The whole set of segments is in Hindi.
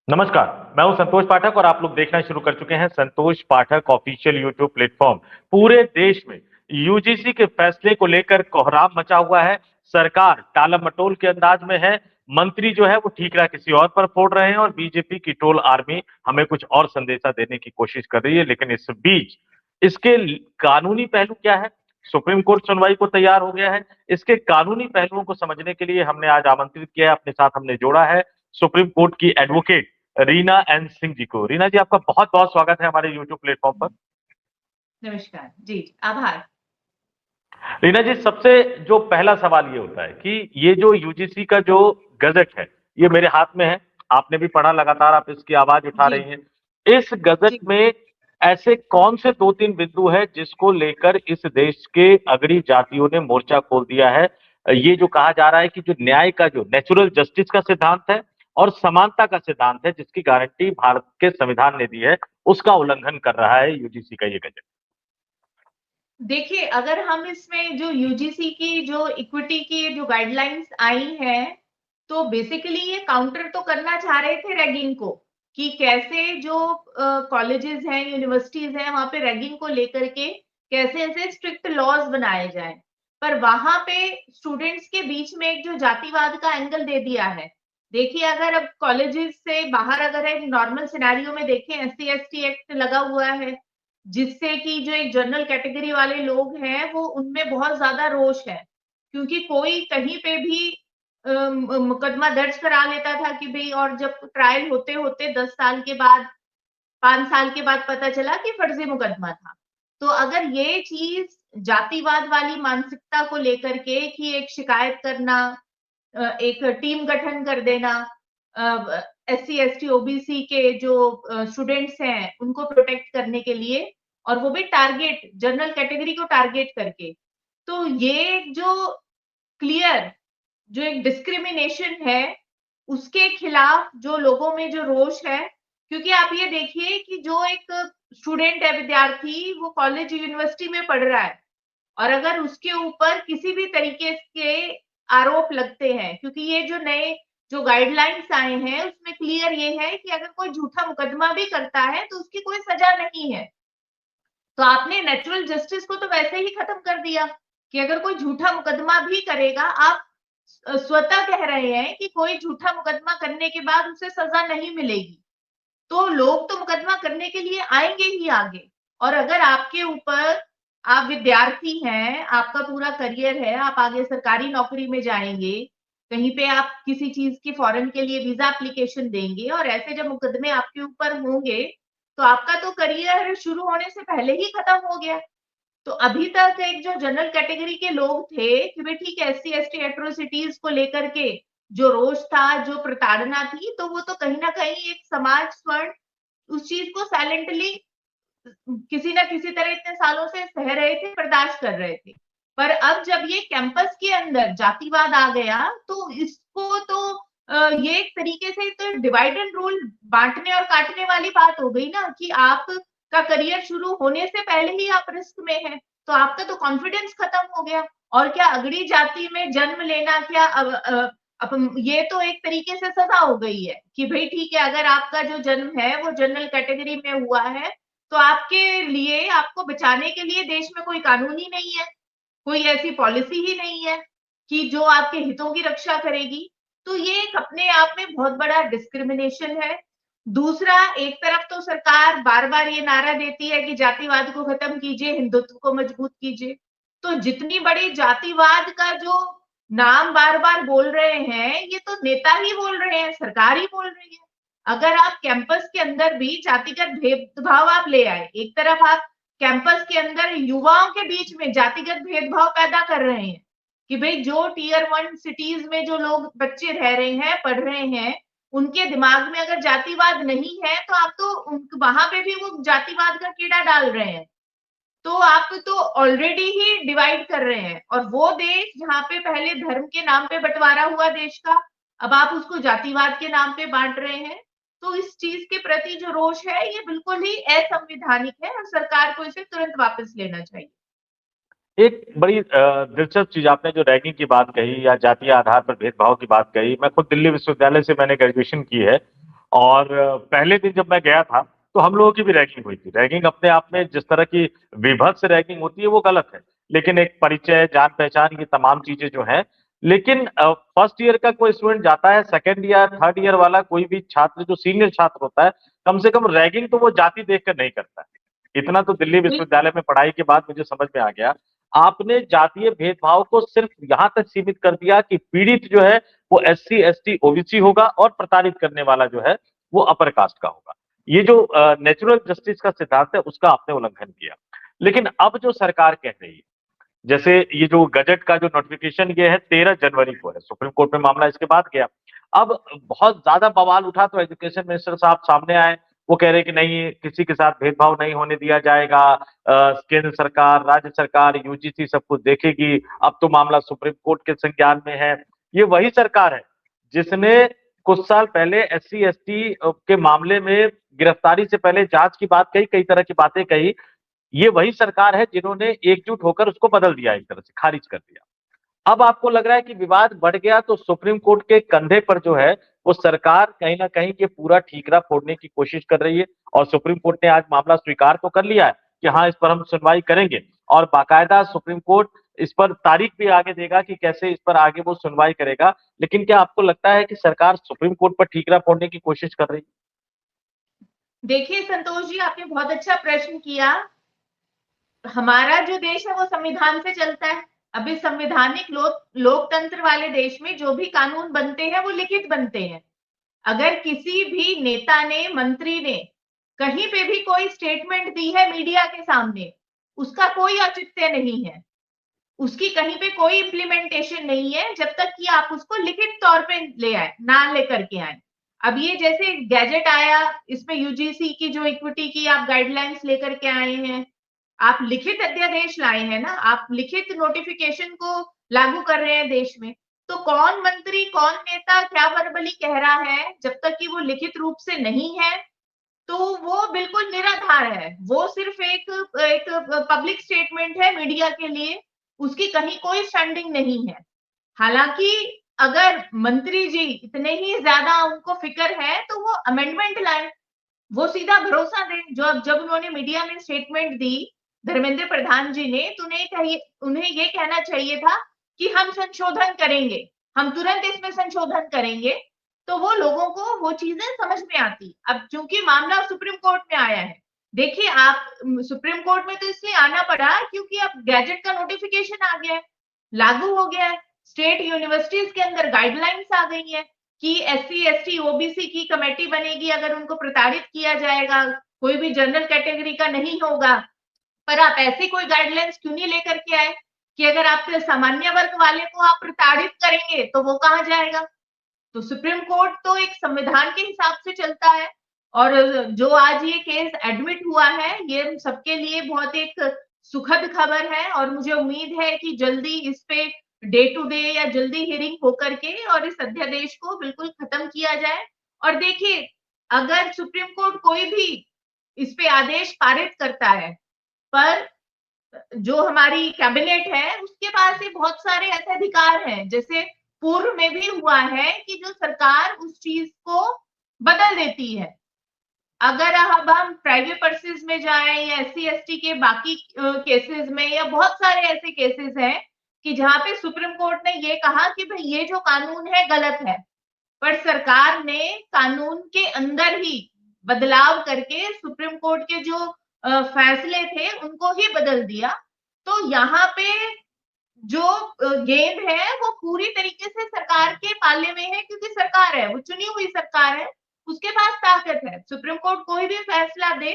नमस्कार। मैं हूं संतोष पाठक और आप लोग देखना शुरू कर चुके हैं संतोष पाठक ऑफिशियल यूट्यूब प्लेटफॉर्म। पूरे देश में यूजीसी के फैसले को लेकर कोहराम मचा हुआ है। सरकार टालम मटोल के अंदाज में है। मंत्री जो है वो ठीकरा किसी और पर फोड़ रहे हैं और बीजेपी की टोल आर्मी हमें कुछ और संदेशा देने की कोशिश कर रही है। लेकिन इस बीच इसके कानूनी पहलू क्या है? सुप्रीम कोर्ट सुनवाई को तैयार हो गया है। इसके कानूनी पहलुओं को समझने के लिए हमने आज आमंत्रित किया है, अपने साथ हमने जोड़ा है सुप्रीम कोर्ट की एडवोकेट रीना एन सिंह जी को। रीना जी, आपका बहुत बहुत स्वागत है हमारे यूट्यूब प्लेटफॉर्म पर। नमस्कार जी, आभार। रीना जी, सबसे जो पहला सवाल ये होता है कि ये जो यूजीसी का जो गजट है, ये मेरे हाथ में है। आपने भी पढ़ा, लगातार आप इसकी आवाज उठा जी, रही हैं। इस गजट जी। में ऐसे कौन से दो तीन बिंदु है जिसको लेकर इस देश के अगड़ी जातियों ने मोर्चा खोल दिया है? ये जो कहा जा रहा है कि जो न्याय का, जो नेचुरल जस्टिस का सिद्धांत है और समानता का सिद्धांत है, जिसकी गारंटी भारत के संविधान ने दी है, उसका उल्लंघन कर रहा है यूजीसी का ये गजट। देखिए, अगर हम इसमें जो यूजीसी की जो इक्विटी की जो गाइडलाइंस आई हैं, तो बेसिकली ये काउंटर तो करना चाह रहे थे रैगिंग को, कि कैसे जो कॉलेजेस हैं, यूनिवर्सिटीज हैं, वहाँ पे रैगिंग को लेकर के कैसे ऐसे स्ट्रिक्ट लॉज बनाए जाएं। पर वहां पे स्टूडेंट्स के बीच में एक जो जातिवाद का एंगल दे दिया है। देखिए, अगर अब कॉलेजेस से बाहर अगर एक नॉर्मल सिनेरियो में देखें, एससी एसटी एक्ट लगा हुआ है, जिससे कि जो एक जनरल कैटेगरी वाले लोग हैं वो उनमें बहुत ज्यादा रोष है, क्योंकि कोई कहीं पे भी मुकदमा दर्ज करा लेता था कि भाई, और जब ट्रायल होते होते 10 साल के बाद, 5 साल के बाद पता चला कि फर्जी मुकदमा था। तो अगर ये चीज जातिवाद वाली मानसिकता को लेकर के कि एक शिकायत करना, एक टीम गठन कर देना, एससी एसटी ओबीसी के जो स्टूडेंट्स हैं उनको प्रोटेक्ट करने के लिए, और वो भी टारगेट जनरल कैटेगरी को टारगेट करके, तो ये जो क्लियर जो एक डिस्क्रिमिनेशन है, उसके खिलाफ जो लोगों में जो रोष है। क्योंकि आप ये देखिए कि जो एक स्टूडेंट है, विद्यार्थी, वो कॉलेज यूनिवर्सिटी में पढ़ रहा है, और अगर उसके ऊपर किसी भी तरीके के आरोप लगते हैं, क्योंकि ये जो नए जो गाइडलाइंस आए हैं उसमें क्लियर ये है कि अगर कोई झूठा मुकदमा भी करता है तो उसकी कोई सजा नहीं है। तो आपने नेचुरल जस्टिस को तो वैसे ही खत्म कर दिया, कि अगर कोई झूठा मुकदमा भी करेगा, आप स्वतः कह रहे हैं कि कोई झूठा मुकदमा करने के बाद उसे सजा नहीं मिलेगी। तो लोग तो मुकदमा करने के लिए आएंगे ही आगे। और अगर आपके ऊपर, आप विद्यार्थी हैं, आपका पूरा करियर है, आप आगे सरकारी नौकरी में जाएंगे, कहीं पे आप किसी चीज की फॉरेन के लिए वीजा एप्लीकेशन देंगे, और ऐसे जब मुकदमे आपके ऊपर होंगे, तो आपका तो करियर शुरू होने से पहले ही खत्म हो गया। तो अभी तक एक जो जनरल कैटेगरी के लोग थे कि भाई ठीक है, एससी एसटी एट्रोसिटीज को लेकर के जो रोष था, जो प्रताड़ना थी, तो वो तो कहीं ना कहीं एक समाज स्वर्ण उस चीज को साइलेंटली किसी ना किसी तरह इतने सालों से सह रहे थे, बर्दाश्त कर रहे थे। पर अब जब ये कैंपस के अंदर जातिवाद आ गया, तो इसको तो ये एक तरीके से तो डिवाइड एंड रूल, बांटने और काटने वाली बात हो गई ना, कि आपका करियर शुरू होने से पहले ही आप रिस्क में हैं, तो आपका तो कॉन्फिडेंस खत्म हो गया। और क्या अगड़ी जाति में जन्म लेना, क्या अब ये तो एक तरीके से सजा हो गई है कि भाई ठीक है, अगर आपका जो जन्म है वो जनरल कैटेगरी में हुआ है, तो आपके लिए, आपको बचाने के लिए देश में कोई कानून ही नहीं है, कोई ऐसी पॉलिसी ही नहीं है कि जो आपके हितों की रक्षा करेगी। तो ये एक अपने आप में बहुत बड़ा डिस्क्रिमिनेशन है। दूसरा, एक तरफ तो सरकार बार-बार ये नारा देती है कि जातिवाद को खत्म कीजिए, हिंदुत्व को मजबूत कीजिए। तो जितनी बड़ी जातिवाद का जो नाम बार-बार बोल रहे हैं, ये तो नेता ही बोल रहे हैं, सरकार ही बोल रही है। अगर आप कैंपस के अंदर भी जातिगत भेदभाव आप ले आए, एक तरफ आप कैंपस के अंदर युवाओं के बीच में जातिगत भेदभाव पैदा कर रहे हैं, कि भाई जो टियर 1 सिटीज में जो लोग बच्चे रह रहे हैं, पढ़ रहे हैं, उनके दिमाग में अगर जातिवाद नहीं है, तो आप तो वहां पे भी वो जातिवाद का कीड़ा डाल रहे हैं। तो आप तो ऑलरेडी ही डिवाइड कर रहे हैं, और वो देश जहाँ पे पहले धर्म के नाम पे बंटवारा हुआ देश का, अब आप उसको जातिवाद के नाम पे बांट रहे हैं। तो इस चीज के प्रति जो रोष है, ये बिल्कुल ही असंवैधानिक है, और सरकार को इसे तुरंत वापस लेना चाहिए। एक बड़ी दिलचस्प चीज आपने जो रैगिंग की बात कही या जातीय आधार पर भेदभाव की बात कही, मैं खुद दिल्ली विश्वविद्यालय से मैंने ग्रेजुएशन की है और पहले दिन जब मैं गया था तो हम लोगों की भी रैगिंग हुई थी। रैगिंग अपने आप में जिस तरह की विभत्स रैगिंग होती है वो गलत है, लेकिन एक परिचय, जान पहचान, ये तमाम चीजें जो है। लेकिन फर्स्ट ईयर का कोई स्टूडेंट जाता है, सेकंड ईयर थर्ड ईयर वाला कोई भी छात्र जो सीनियर छात्र होता है, कम से कम रैगिंग तो वो जाति देखकर नहीं करता है। इतना तो दिल्ली विश्वविद्यालय में पढ़ाई के बाद मुझे समझ में आ गया। आपने जातीय भेदभाव को सिर्फ यहां तक सीमित कर दिया कि पीड़ित जो है वो एससी, एसटी, ओबीसी होगा और प्रताड़ित करने वाला जो है वो अपर कास्ट का होगा। ये जो नेचुरल जस्टिस का सिद्धांत है उसका आपने उल्लंघन किया। लेकिन अब जो सरकार कह रही है, जैसे ये जो गजट का जो नोटिफिकेशन ये है 13 जनवरी को है, सुप्रीम कोर्ट में मामला इसके बाद गया। अब बहुत ज्यादा बवाल उठा तो एजुकेशन मिनिस्टर साहब सामने आए, वो कह रहे कि नहीं, किसी के साथ भेदभाव नहीं होने दिया जाएगा, केंद्र सरकार, राज्य सरकार, यूजीसी सब कुछ देखेगी, अब तो मामला सुप्रीम कोर्ट के संज्ञान में है। ये वही सरकार है जिसने कुछ साल पहले एससी एसटी के मामले में गिरफ्तारी से पहले जांच की बात कही, कई तरह की बातें कही। ये वही सरकार है जिन्होंने एकजुट होकर उसको बदल दिया, एक तरह से खारिज कर दिया। अब आपको लग रहा है कि विवाद बढ़ गया तो सुप्रीम कोर्ट के कंधे पर जो है वो सरकार कहीं ना कहीं ये पूरा ठीकरा फोड़ने की कोशिश कर रही है। और सुप्रीम कोर्ट ने आज मामला स्वीकार तो कर लिया है कि हाँ, इस पर हम सुनवाई करेंगे, और बाकायदा सुप्रीम कोर्ट इस पर तारीख भी आगे देगा कि कैसे इस पर आगे वो सुनवाई करेगा। लेकिन क्या आपको लगता है कि सरकार सुप्रीम कोर्ट पर ठीकरा फोड़ने की कोशिश कर रही है? देखिए संतोष जी, आपने बहुत अच्छा प्रश्न किया। हमारा जो देश है वो संविधान से चलता है। अभी संवैधानिक लोकतंत्र वाले देश में जो भी कानून बनते हैं वो लिखित बनते हैं। अगर किसी भी नेता ने, मंत्री ने कहीं पे भी कोई स्टेटमेंट दी है मीडिया के सामने, उसका कोई औचित्य नहीं है, उसकी कहीं पे कोई इम्प्लीमेंटेशन नहीं है जब तक कि आप उसको लिखित तौर पे ले आए, ना लेकर के आए। अब ये जैसे गैजेट आया, इसमें यूजीसी की जो इक्विटी की आप गाइडलाइंस लेकर के आए हैं, आप लिखित अध्यादेश लाए हैं ना, आप लिखित नोटिफिकेशन को लागू कर रहे हैं देश में। तो कौन मंत्री, कौन नेता क्या वर्बली कह रहा है, जब तक कि वो लिखित रूप से नहीं है तो वो बिल्कुल निराधार है। वो सिर्फ एक एक पब्लिक स्टेटमेंट है मीडिया के लिए, उसकी कहीं कोई स्टैंडिंग नहीं है। हालांकि अगर मंत्री जी इतने ही ज्यादा उनको फिक्र है तो वो अमेंडमेंट लाए, वो सीधा भरोसा दें। जो अब जब उन्होंने मीडिया में स्टेटमेंट दी, धर्मेंद्र प्रधान जी ने, तो उन्हें ये कहना चाहिए था कि हम संशोधन करेंगे, हम तुरंत इसमें संशोधन करेंगे, तो वो लोगों को वो चीजें समझ में आती। अब चूंकि मामला सुप्रीम कोर्ट में आया है, देखिए आप, सुप्रीम कोर्ट में तो इसलिए आना पड़ा क्योंकि अब गैजेट का नोटिफिकेशन आ गया है, लागू हो गया है, स्टेट यूनिवर्सिटीज के अंदर गाइडलाइंस आ गई है कि एससी, एसटी, ओबीसी की कमेटी बनेगी अगर उनको प्रताड़ित किया जाएगा, कोई भी जनरल कैटेगरी का नहीं होगा। पर आप ऐसी कोई गाइडलाइंस क्यों नहीं लेकर के आए कि अगर आप सामान्य वर्ग वाले को आप प्रताड़ित करेंगे तो वो कहाँ जाएगा? तो सुप्रीम कोर्ट तो एक संविधान के हिसाब से चलता है। और जो आज ये केस एडमिट हुआ है, ये सबके लिए बहुत एक सुखद खबर है और मुझे उम्मीद है कि जल्दी इस पे डे टू डे या जल्दी हियरिंग होकर के और इस अध्यादेश को बिल्कुल खत्म किया जाए। और देखिए, अगर सुप्रीम कोर्ट कोई भी इस पे आदेश पारित करता है, पर जो हमारी कैबिनेट है उसके पास ये बहुत सारे ऐसे अधिकार हैं, जैसे पूर्व में भी हुआ है कि जो सरकार उस चीज को बदल देती है। अगर अब हम प्राइवेट पर्सेस में जाएं या एससी एसटी के बाकी केसेस में, या बहुत सारे ऐसे केसेस हैं कि जहां पे सुप्रीम कोर्ट ने ये कहा कि भाई ये जो कानून है गलत है, पर सरकार ने कानून के अंदर ही बदलाव करके सुप्रीम कोर्ट के जो फैसले थे उनको ही बदल दिया। तो यहाँ पे जो गेम है वो पूरी तरीके से सरकार के पाले में है, क्योंकि सरकार है, वो चुनी हुई सरकार है, उसके पास ताकत है। सुप्रीम कोर्ट कोई भी फैसला दे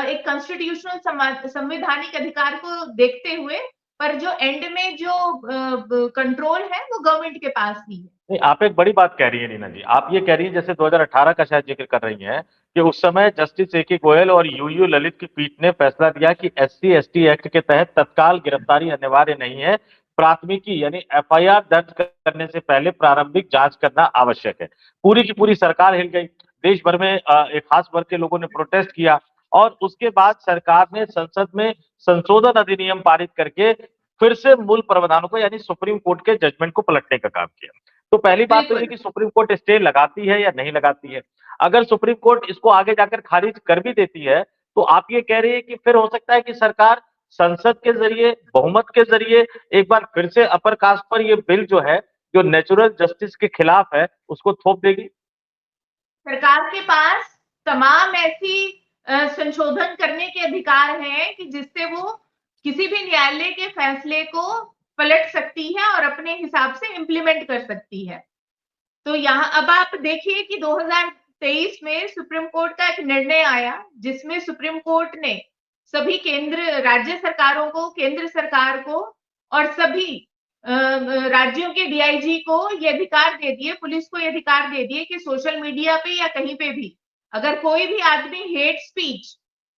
एक कॉन्स्टिट्यूशनल संवैधानिक अधिकार को देखते हुए, पर जो एंड में जो कंट्रोल है वो गवर्नमेंट के पास ही है। नहीं, आप एक बड़ी बात कह रही है नीना जी। आप ये कह रही है, जैसे 2018 का शायद जिक्र कर रही हैं, कि उस समय जस्टिस ए के गोयल और यूयू ललित की पीठ ने फैसला दिया कि एससी एसटी एक्ट के तहत तत्काल गिरफ्तारी अनिवार्य नहीं है, प्राथमिकी यानी एफआईआर दर्ज करने से पहले प्रारंभिक जांच करना आवश्यक है। पूरी की पूरी सरकार हिल गई, देश भर में एक खास वर्ग के लोगों ने प्रोटेस्ट किया, और उसके बाद सरकार ने संसद में संशोधन अधिनियम पारित करके फिर से मूल प्रावधानों को यानी सुप्रीम कोर्ट के जजमेंट को पलटने का काम किया। तो पहली बात तो ये बिल्कुल। कि सुप्रीम कोर्ट स्टे लगाती है या नहीं लगाती है। अगर सुप्रीम कोर्ट इसको आगे जाकर खारिज कर भी देती है, तो आप ये कह रही है कि फिर हो सकता है कि सरकार संसद के जरिए, बहुमत के जरिए एक बार फिर से अपर कास्ट पर ये बिल जो है, जो नेचुरल जस्टिस के खिलाफ है, उसको थोप देगी। सरकार के पास तमाम ऐसी संशोधन करने के अधिकार हैं कि जिससे वो किसी भी न्यायालय के फैसले को पलट सकती है और अपने हिसाब से इम्प्लीमेंट कर सकती है। तो यहाँ अब आप देखिए कि 2023 में सुप्रीम कोर्ट का एक निर्णय आया जिसमें सुप्रीम कोर्ट ने सभी राज्य सरकारों को, केंद्र सरकार को और सभी राज्यों के डीआईजी को ये अधिकार दे दिए, पुलिस को ये अधिकार दे दिए कि सोशल मीडिया पे या कहीं पे भी अगर कोई भी आदमी हेट स्पीच,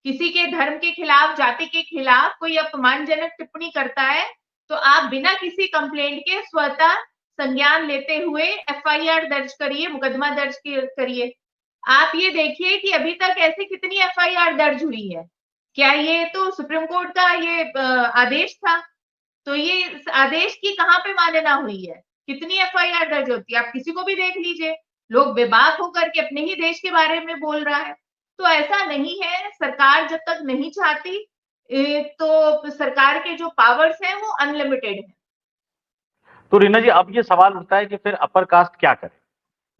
किसी के धर्म के खिलाफ, जाति के खिलाफ कोई अपमानजनक टिप्पणी करता है, तो आप बिना किसी कंप्लेंट के स्वतः संज्ञान लेते हुए एफआईआर दर्ज करिए, मुकदमा दर्ज करिए। आप ये देखिए कि अभी तक ऐसी कितनी एफआईआर दर्ज हुई है। क्या ये तो सुप्रीम कोर्ट का ये आदेश था? तो ये इस आदेश की कहाँ पे मानना हुई है? कितनी एफआईआर दर्ज होती है? आप किसी को भी देख लीजिए, लोग बेबाक होकर के अपने ही देश के बारे में बोल रहा है। तो ऐसा नहीं है, सरकार जब तक नहीं चाहती तो सरकार के जो पावर्स हैं वो अनलिमिटेड है। तो रीना जी, अब ये सवाल उठता है कि फिर अपर कास्ट क्या करे।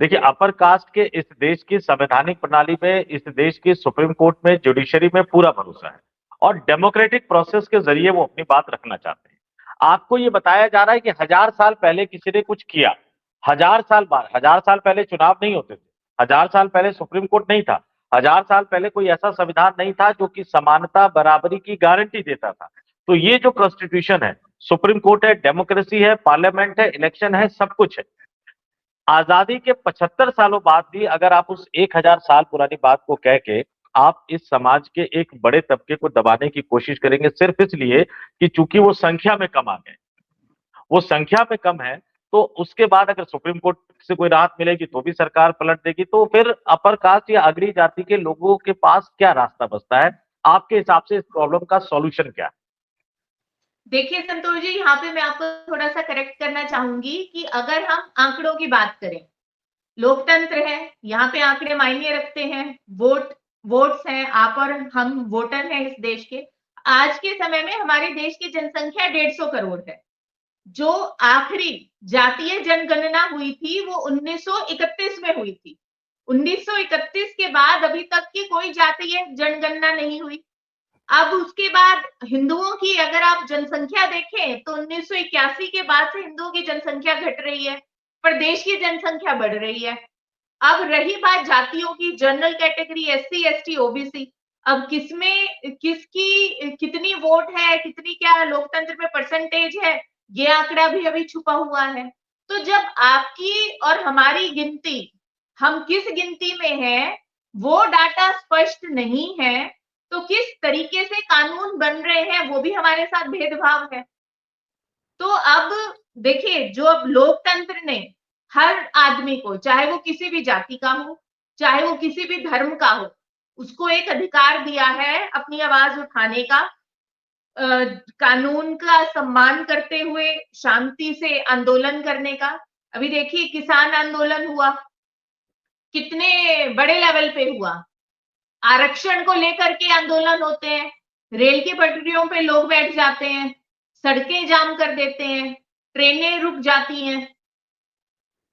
देखिए, अपर कास्ट के इस देश की संवैधानिक प्रणाली पे, इस देश की सुप्रीम कोर्ट में, जुडिशरी में पूरा भरोसा है और डेमोक्रेटिक प्रोसेस के जरिए वो अपनी बात रखना चाहते हैं। आपको ये बताया जा रहा है कि 1000 साल पहले किसी ने कुछ किया, 1000 साल बाद, 1000 साल पहले चुनाव नहीं होते थे, 1000 साल पहले सुप्रीम कोर्ट नहीं था, 1000 साल पहले कोई ऐसा संविधान नहीं था जो कि समानता, बराबरी की गारंटी देता था। तो ये जो कॉन्स्टिट्यूशन है, सुप्रीम कोर्ट है, डेमोक्रेसी है, पार्लियामेंट है, इलेक्शन है, सब कुछ है। आजादी के 75 सालों बाद भी अगर आप उस 1000 साल पुरानी बात को कह के आप इस समाज के एक बड़े तबके को दबाने की कोशिश करेंगे, सिर्फ इसलिए कि चूंकि वो संख्या में कम आ गए, वो संख्या में कम है, तो उसके बाद अगर सुप्रीम कोर्ट से कोई राहत मिलेगी तो भी सरकार पलट देगी। तो फिर अपर कास्ट या अगड़ी जाति के लोगों के पास क्या रास्ता बचता है? आपके हिसाब से इस प्रॉब्लम का सॉल्यूशन क्या है? देखिए संतोष जी, यहाँ पे मैं आपको थोड़ा सा करेक्ट करना चाहूंगी कि अगर हम आंकड़ों की बात करें, लोकतंत्र है, यहाँ पे आंकड़े मायने रखते हैं, वोट्स हैं, आप और हम वोटर हैं इस देश के। आज के समय में हमारे देश की जनसंख्या 150 करोड़ है। जो आखिरी जातीय जनगणना हुई थी वो 1931 में हुई थी। 1931 के बाद अभी तक की कोई जातीय जनगणना नहीं हुई। अब उसके बाद हिंदुओं की अगर आप जनसंख्या देखें तो 1981 के बाद से हिंदुओं की जनसंख्या घट रही है, पर देश की जनसंख्या बढ़ रही है। अब रही बात जातियों की, general category, SC, ST, OBC, अब किसमें किसकी कितनी वोट है, कितनी क्या लोकतंत्र में परसेंटेज है, ये आंकड़ा भी अभी छुपा हुआ है। तो जब आपकी और हमारी गिनती, हम किस गिनती में हैं, वो डाटा स्पष्ट नहीं है, तो किस तरीके से कानून बन रहे हैं वो भी हमारे साथ भेदभाव है। तो अब देखिए, जो अब लोकतंत्र ने हर आदमी को, चाहे वो किसी भी जाति का हो, चाहे वो किसी भी धर्म का हो, उसको एक अधिकार दिया है अपनी आवाज उठाने का, कानून का सम्मान करते हुए शांति से आंदोलन करने का। अभी देखिए किसान आंदोलन हुआ, कितने बड़े लेवल पे हुआ। आरक्षण को लेकर के आंदोलन होते हैं, रेल की पटरियों पे लोग बैठ जाते हैं, सड़कें जाम कर देते हैं, ट्रेनें रुक जाती हैं।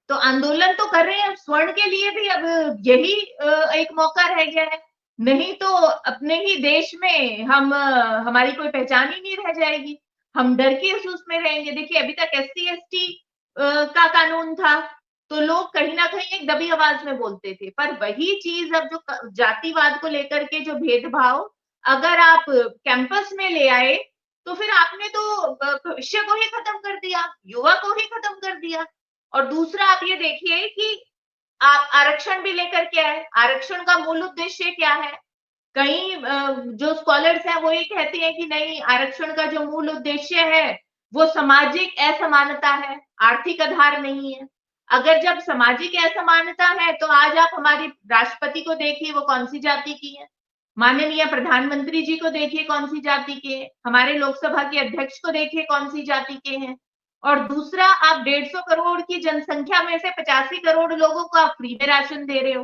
तो आंदोलन तो कर रहे हैं, स्वर्ण के लिए भी अब यही एक मौका रह गया है। नहीं तो अपने ही देश में हम हमारी कोई पहचान ही नहीं रह जाएगी, हम डर के उसमें रहेंगे। देखिए अभी तक एससी एसटी का कानून था, तो लोग कहीं ना कहीं एक दबी आवाज में बोलते थे, पर वही चीज अब जो जातिवाद को लेकर के जो भेदभाव अगर आप कैंपस में ले आए, तो फिर आपने तो भविष्य को ही खत्म कर दिया, युवा को ही खत्म कर दिया। और दूसरा आप ये देखिए कि आप आरक्षण भी लेकर के आए, आरक्षण का मूल उद्देश्य क्या है? कई जो स्कॉलर्स हैं वो ये कहते हैं कि नहीं, आरक्षण का जो मूल उद्देश्य है वो सामाजिक असमानता है, आर्थिक आधार नहीं है। अगर जब सामाजिक असमानता है तो आज आप हमारे राष्ट्रपति को देखिए, वो कौन सी जाति की है, माननीय प्रधानमंत्री जी को देखिए कौन सी जाति के हैं, हमारे लोकसभा के अध्यक्ष को देखिए कौन सी जाति के हैं। और दूसरा आप 150 करोड़ की जनसंख्या में से 85 करोड़ लोगों को आप फ्री में राशन दे रहे हो।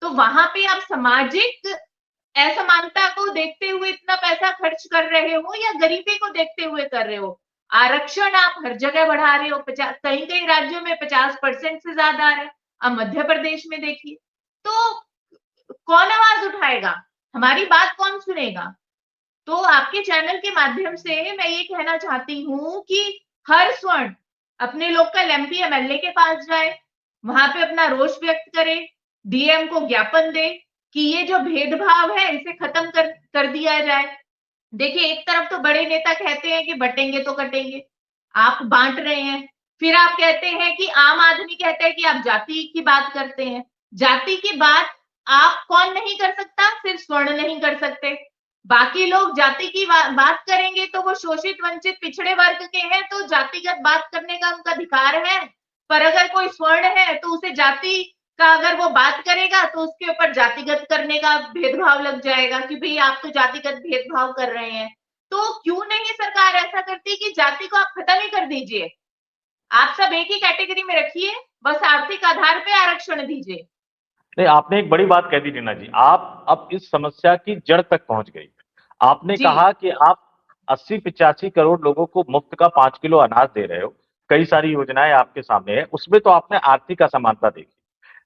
तो वहां पे आप सामाजिक असमानता को देखते हुए इतना पैसा खर्च कर रहे हो या गरीबी को देखते हुए कर रहे हो? आरक्षण आप हर जगह बढ़ा रहे हो, कई कई राज्यों में 50% से ज्यादा है। अब मध्य प्रदेश में देखिए, तो कौन आवाज उठाएगा? हमारी बात कौन सुनेगा? तो आपके चैनल के माध्यम से मैं ये कहना चाहती हूँ कि हर स्वर्ण अपने लोकल एमपी एमएलए के पास जाए, वहां पे अपना रोष व्यक्त करे, डीएम को ज्ञापन दे कि ये जो भेदभाव है इसे खत्म कर दिया जाए। देखिए, एक तरफ तो बड़े नेता कहते हैं कि बटेंगे तो कटेंगे, आप बांट रहे हैं। फिर आप कहते हैं कि आम आदमी कहते हैं कि आप जाति की बात करते हैं। जाति की बात आप कौन नहीं कर सकता? सिर्फ स्वर्ण नहीं कर सकते। बाकी लोग जाति की बात करेंगे तो वो शोषित वंचित पिछड़े वर्ग के हैं, तो जातिगत बात करने का उनका अधिकार है। पर अगर कोई स्वर्ण है तो उसे जाति का अगर वो बात करेगा तो उसके ऊपर जातिगत करने का भेदभाव लग जाएगा कि भाई आप तो जातिगत भेदभाव कर रहे हैं। तो क्यों नहीं सरकार ऐसा करती कि जाति को आप खत्म ही कर दीजिए, आप सब एक ही कैटेगरी में रखिए, बस आर्थिक आधार पे आरक्षण दीजिए। नहीं, आपने एक बड़ी बात कह दी रीना जी। आप अब इस समस्या की जड़ तक पहुंच गई। आपने जी। कहा कि आप 80-85 करोड़ लोगों को मुफ्त का 5 किलो अनाज दे रहे हो। कई सारी योजनाएं आपके सामने है, उसमें तो आपने आर्थिक असमानता देखी।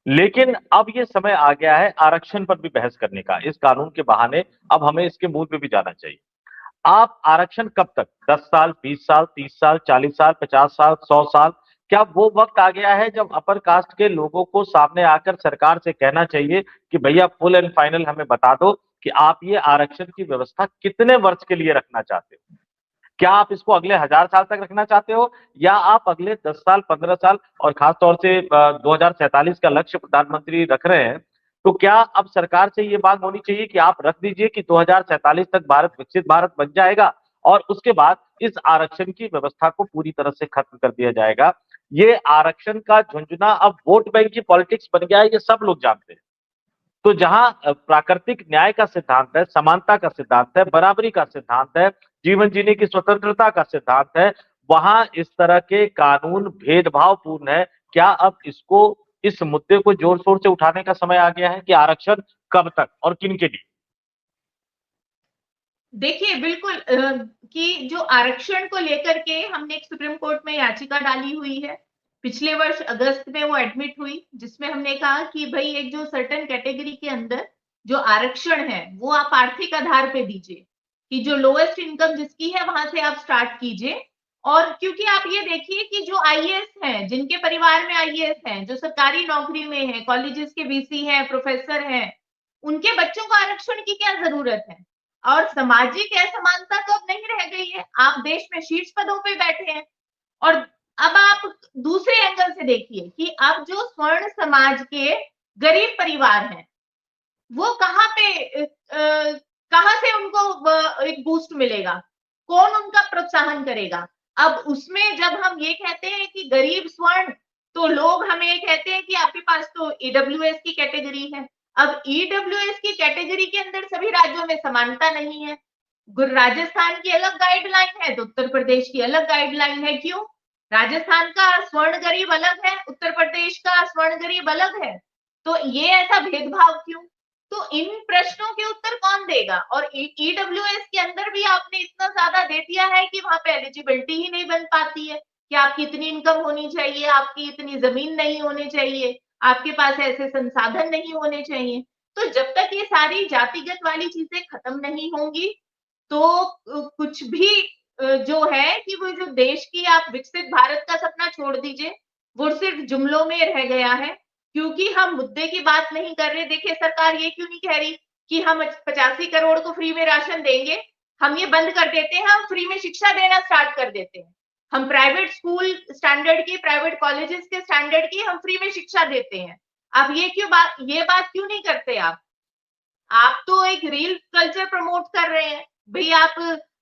लेकिन अब ये समय आ गया है आरक्षण पर भी बहस करने का। इस कानून के बहाने अब हमें इसके मूल पे भी जाना चाहिए। आप आरक्षण कब तक? 10 साल, 20 साल, 30 साल, 40 साल, 50 साल, 100 साल? क्या वो वक्त आ गया है जब अपर कास्ट के लोगों को सामने आकर सरकार से कहना चाहिए कि भैया फुल एंड फाइनल हमें बता दो कि आप ये आरक्षण की व्यवस्था कितने वर्ष के लिए रखना चाहते हो? क्या आप इसको अगले 1000 साल तक रखना चाहते हो, या आप अगले 10 साल, 15 साल और खासतौर से 2047 का लक्ष्य प्रधानमंत्री रख रहे हैं? तो क्या अब सरकार से ये मांग होनी चाहिए कि आप रख दीजिए कि 2047 तक भारत विकसित भारत बन जाएगा और उसके बाद इस आरक्षण की व्यवस्था को पूरी तरह से खत्म कर दिया जाएगा। ये आरक्षण का झुंझुना अब वोट बैंक की पॉलिटिक्स बन गया है, ये सब लोग जानते हैं। तो जहां प्राकृतिक न्याय का सिद्धांत है, समानता का सिद्धांत है, बराबरी का सिद्धांत है, जीवन जीने की स्वतंत्रता का सिद्धांत है, वहां इस तरह के कानून भेदभावपूर्ण है। क्या अब इसको, इस मुद्दे को जोर शोर से उठाने का समय आ गया है कि आरक्षण कब तक और किन के लिए? देखिए, बिल्कुल कि जो आरक्षण को लेकर के हमने एक सुप्रीम कोर्ट में याचिका डाली हुई है। पिछले वर्ष अगस्त में वो एडमिट हुई, जिसमें हमने कहा कि भाई एक जो सर्टेन कैटेगरी के अंदर जो आरक्षण है वो आप आर्थिक आधार पे दीजिए, कि जो लोएस्ट इनकम जिसकी है वहां से आप स्टार्ट कीजिए। और क्योंकि आप ये देखिए कि जो आईएएस हैं, जिनके परिवार में आईएएस हैं, जो सरकारी नौकरी में है, कॉलेजेस के वीसी हैं, प्रोफेसर हैं, उनके बच्चों को आरक्षण की क्या जरूरत है? और सामाजिक असमानता तो अब नहीं रह गई है, आप देश में शीर्ष पदों पे बैठे हैं। और अब आप दूसरे एंगल से देखिए कि अब जो स्वर्ण समाज के गरीब परिवार हैं, वो कहाँ पे कहाँ से उनको एक बूस्ट मिलेगा? कौन उनका प्रोत्साहन करेगा? अब उसमें जब हम ये कहते हैं कि गरीब स्वर्ण, तो लोग हमें ये कहते हैं कि आपके पास तो ईडब्ल्यूएस की कैटेगरी है। अब ईडब्ल्यूएस की कैटेगरी के अंदर सभी राज्यों में समानता नहीं है। राजस्थान की अलग गाइडलाइन है तो उत्तर प्रदेश की अलग गाइडलाइन है। क्यों? राजस्थान का स्वर्ण गरीब अलग है, उत्तर प्रदेश का स्वर्ण गरीब अलग है। तो ये ऐसा भेदभाव क्यों? तो इन प्रश्नों के उत्तर कौन देगा? और ईडब्ल्यूएस के अंदर भी आपने इतना ज्यादा दे दिया है कि वहां पे एलिजिबिलिटी ही नहीं बन पाती है कि आपकी इतनी इनकम होनी चाहिए, आपकी इतनी जमीन नहीं होनी चाहिए, आपके पास ऐसे संसाधन नहीं होने चाहिए। तो जब तक ये सारी जातिगत वाली चीजें खत्म नहीं होंगी, तो कुछ भी जो है कि वो जो देश की आप विकसित भारत का सपना छोड़ दीजिए, वो सिर्फ जुमलों में रह गया है, क्योंकि हम मुद्दे की बात नहीं कर रहे। देखिए, सरकार ये क्यों नहीं कह रही कि हम 85 करोड़ को फ्री में राशन देंगे, हम ये बंद कर देते हैं, हम फ्री में शिक्षा देना स्टार्ट कर देते हैं। हम प्राइवेट स्कूल स्टैंडर्ड की, प्राइवेट कॉलेजेस के स्टैंडर्ड की हम फ्री में शिक्षा देते हैं। अब ये बात क्यों नहीं करते आप तो एक रील कल्चर प्रमोट कर रहे हैं। भई आप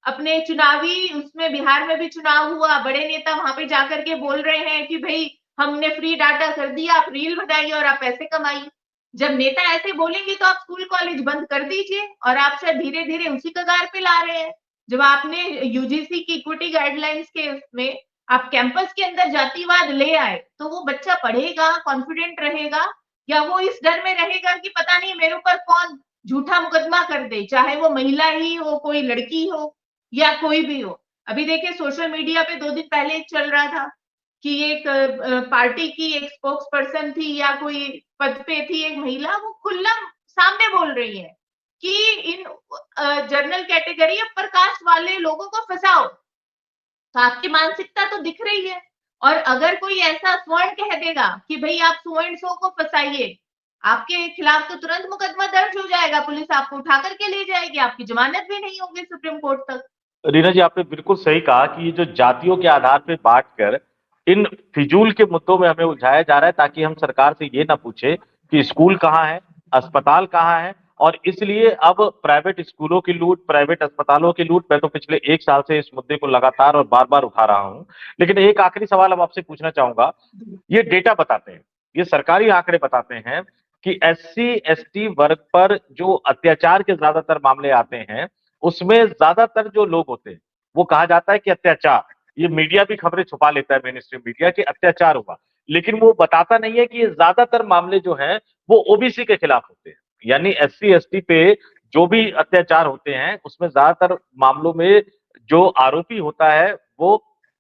अपने चुनावी उसमें बिहार में भी चुनाव हुआ, बड़े नेता वहां पे जाकर के बोल रहे हैं कि भई हमने फ्री डाटा कर दिया, आप रील बनाइए और आप पैसे कमाइए। जब नेता ऐसे बोलेंगे तो आप स्कूल कॉलेज बंद कर दीजिए, और आप शायद धीरे-धीरे उसी कगार पे ला रहे हैं। जब आपने यूजीसी की इक्विटी गाइडलाइंस के उसमें आप कैंपस के अंदर जातिवाद ले आए तो वो बच्चा पढ़ेगा, कॉन्फिडेंट रहेगा, या वो इस डर में रहेगा कि पता नहीं मेरे ऊपर कौन झूठा मुकदमा कर दे, चाहे वो महिला ही हो, कोई लड़की हो या कोई भी हो। अभी देखिए सोशल मीडिया पे 2 दिन पहले एक चल रहा था कि एक पार्टी की एक स्पोक्स पर्सन थी या कोई पद पे थी एक महिला, वो खुला सामने बोल रही है कि in general category upper caste वाले लोगों को फंसाओ। तो आपकी मानसिकता तो दिख रही है। और अगर कोई ऐसा स्वर्ण कह देगा कि भाई आप स्वर्ण सो को फंसाइए, आपके खिलाफ तो तुरंत मुकदमा दर्ज हो जाएगा, पुलिस आपको उठा करके ले जाएगी, आपकी जमानत भी नहीं होगी सुप्रीम कोर्ट तक। रीना जी, आपने बिल्कुल सही कहा कि ये जो जातियों के आधार पे बांटकर इन फिजूल के मुद्दों में हमें उलझाया जा रहा है, ताकि हम सरकार से ये ना पूछे कि स्कूल कहाँ है, अस्पताल कहाँ है। और इसलिए अब प्राइवेट स्कूलों की लूट, प्राइवेट अस्पतालों की लूट, मैं तो पिछले 1 साल से इस मुद्दे को लगातार और बार बार उठा रहा हूं। लेकिन एक आखिरी सवाल अब आपसे पूछना चाहूंगा। ये डेटा बताते हैं, ये सरकारी आंकड़े बताते हैं कि SC ST वर्ग पर जो अत्याचार के ज्यादातर मामले आते हैं, उसमें ज्यादातर जो लोग होते हैं वो कहा जाता है कि अत्याचार, ये मीडिया भी खबरें छुपा लेता है, मेन स्ट्रीम मीडिया, कि अत्याचार हुआ। लेकिन वो बताता नहीं है कि ये ज्यादातर मामले जो हैं वो OBC के खिलाफ होते हैं। यानी SC ST पे जो भी अत्याचार होते हैं उसमें ज्यादातर मामलों में जो आरोपी होता है वो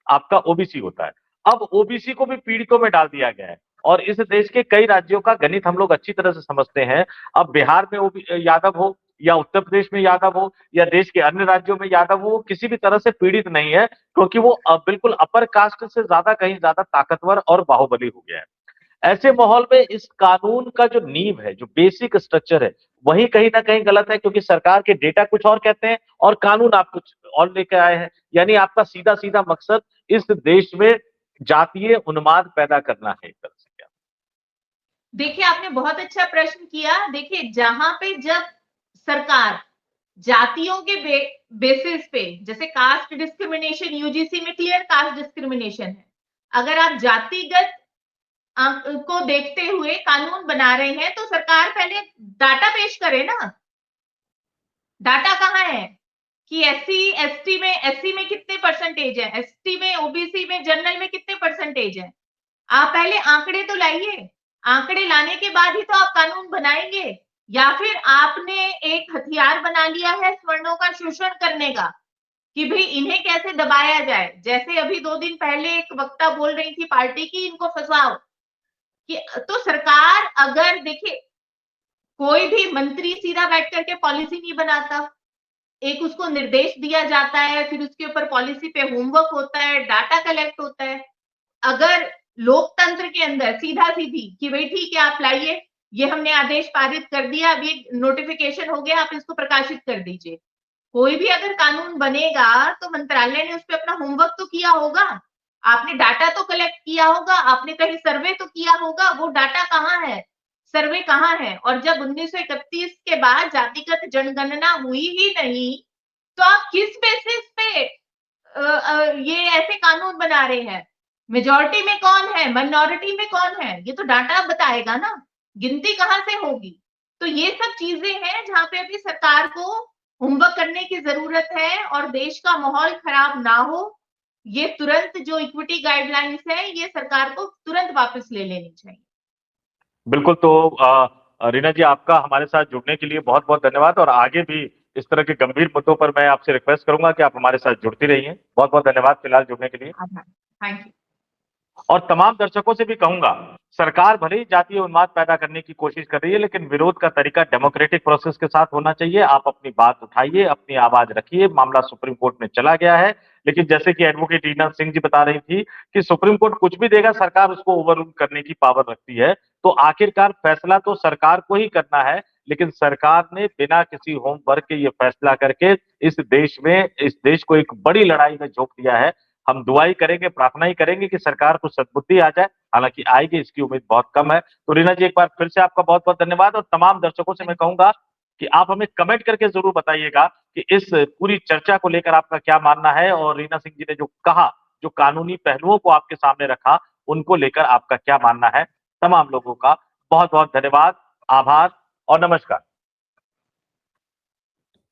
आपका OBC होता है। अब OBC को भी पीड़ितों में डाल दिया गया है। और इस देश के कई राज्यों का गणित हम लोग अच्छी तरह से समझते हैं। अब बिहार में यादव हो, या उत्तर प्रदेश में यादव हो, या देश के अन्य राज्यों में यादव हो, वो किसी भी तरह से पीड़ित नहीं है, क्योंकि वो बिल्कुल अपर कास्ट से ज्यादा, कहीं ज्यादा ताकतवर और बाहुबली हो गया है। ऐसे माहौल में इस कानून का जो नींव है, जो बेसिक स्ट्रक्चर है, वही कहीं ना कहीं गलत है, क्योंकि सरकार के डेटा कुछ और कहते हैं और कानून आप कुछ और लेकर आए हैं। यानी आपका सीधा सीधा मकसद इस देश में जातीय उन्माद पैदा करना है, एक तरह से। क्या देखिए आपने बहुत अच्छा प्रश्न किया। देखिए जहां पे जब सरकार जातियों के बेसिस पे, जैसे कास्ट डिस्क्रिमिनेशन, यूजीसी में क्लियर कास्ट डिस्क्रिमिनेशन है, अगर आप जातिगत को देखते हुए कानून बना रहे हैं तो सरकार पहले डाटा पेश करे ना। डाटा कहाँ है कि एससी में कितने परसेंटेज है, एसटी में, ओबीसी में, जनरल में कितने परसेंटेज है। आप पहले आंकड़े तो लाइए। आंकड़े लाने के बाद ही तो आप कानून बनाएंगे। या फिर आपने एक हथियार बना लिया है स्वर्णों का शोषण करने का कि भाई इन्हें कैसे दबाया जाए। जैसे अभी 2 दिन पहले एक वक्ता बोल रही थी पार्टी की, इनको फंसाओ। कि तो सरकार, अगर देखिए कोई भी मंत्री सीधा बैठ करके पॉलिसी नहीं बनाता, एक उसको निर्देश दिया जाता है, फिर उसके ऊपर पॉलिसी पे होमवर्क होता है, डाटा कलेक्ट होता है। अगर लोकतंत्र के अंदर सीधा सीधी कि भाई ठीक है आप लाइए, ये हमने आदेश पारित कर दिया, अब ये नोटिफिकेशन हो गया, आप इसको प्रकाशित कर दीजिए। कोई भी अगर कानून बनेगा तो मंत्रालय ने उस पर अपना होमवर्क तो किया होगा, आपने डाटा तो कलेक्ट किया होगा, आपने कहीं सर्वे तो किया होगा। वो डाटा कहाँ है, सर्वे कहाँ है। और जब 1931 के बाद जातिगत जनगणना हुई ही नहीं, तो आप किस बेसिस पे ये ऐसे कानून बना रहे हैं। मेजोरिटी में कौन है, माइनॉरिटी में कौन है, ये तो डाटा बताएगा ना, गिनती कहाँ से होगी। तो ये सब चीजें हैं जहां पे अभी सरकार को होमवर्क करने की जरूरत है, और देश का माहौल खराब ना हो, ये तुरंत जो इक्विटी गाइडलाइंस है ये सरकार को तुरंत वापस ले लेनी चाहिए। बिल्कुल। तो रीना जी, आपका हमारे साथ जुड़ने के लिए बहुत बहुत धन्यवाद। और आगे भी इस तरह के गंभीर मुद्दों पर मैं आपसे रिक्वेस्ट करूंगा कि आप हमारे साथ जुड़ती रहिए। बहुत बहुत धन्यवाद फिलहाल जुड़ने के लिए। आभार। Thank you. और तमाम दर्शकों से भी कहूंगा, सरकार भले ही जातीय उन्माद पैदा करने की कोशिश कर रही है, लेकिन विरोध का तरीका डेमोक्रेटिक प्रोसेस के साथ होना चाहिए। आप अपनी बात उठाइए, अपनी आवाज रखिए। मामला सुप्रीम कोर्ट में चला गया है, लेकिन जैसे कि एडवोकेट रीना सिंह जी बता रही थी कि सुप्रीम कोर्ट कुछ भी देगा, सरकार उसको ओवररूल करने की पावर रखती है। तो आखिरकार फैसला तो सरकार को ही करना है, लेकिन सरकार ने बिना किसी होमवर्क के ये फैसला करके इस देश को एक बड़ी लड़ाई में झोंक दिया है। हम दुआ ही करेंगे, प्रार्थना ही करेंगे कि सरकार को सद्बुद्धि आ जाए। हालांकि आएगी, इसकी उम्मीद बहुत कम है। तो रीना जी, एक बार फिर से आपका बहुत बहुत धन्यवाद। और तमाम दर्शकों से मैं कहूंगा कि आप हमें कमेंट करके जरूर बताइएगा कि इस पूरी चर्चा को लेकर आपका क्या मानना है, और रीना सिंह जी ने जो कहा, जो कानूनी पहलुओं को आपके सामने रखा, उनको लेकर आपका क्या मानना है। तमाम लोगों का बहुत बहुत धन्यवाद, आभार और नमस्कार।